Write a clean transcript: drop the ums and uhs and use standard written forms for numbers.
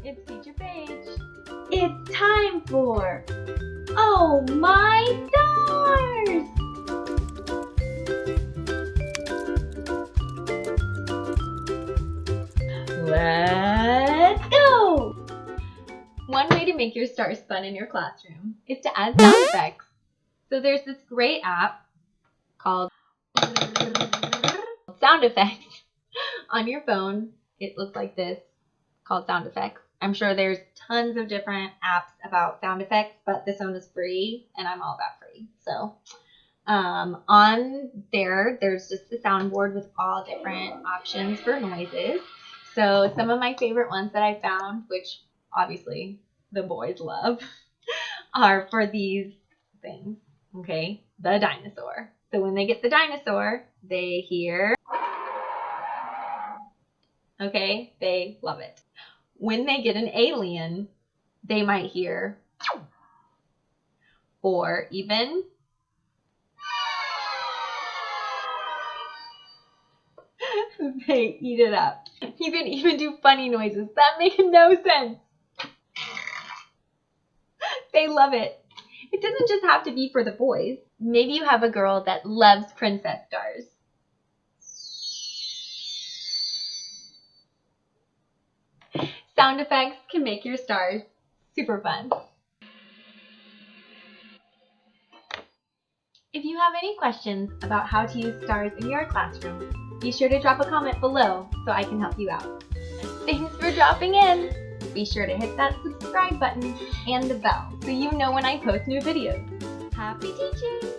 It's Teacher Paige. It's time for Oh My Stars! Let's go! One way to make your stars fun in your classroom is to add sound effects. So there's this great app called Sound Effects on your phone. It looks like this, called Sound Effects. I'm sure there's tons of different apps about sound effects, but this one is free, and I'm all about free. So on there's just the soundboard with all different options for noises. So some of my favorite ones that I found, which obviously the boys love, are for these things, okay? The dinosaur. So when they get the dinosaur, they hear, okay? They love it. When they get an alien, they might hear, or even they eat it up. You can even do funny noises that make no sense. They love it. It doesn't just have to be for the boys. Maybe you have a girl that loves princess stars. Sound effects can make your stars super fun. If you have any questions about how to use stars in your classroom, be sure to drop a comment below so I can help you out. Thanks for dropping in! Be sure to hit that subscribe button and the bell so you know when I post new videos. Happy teaching!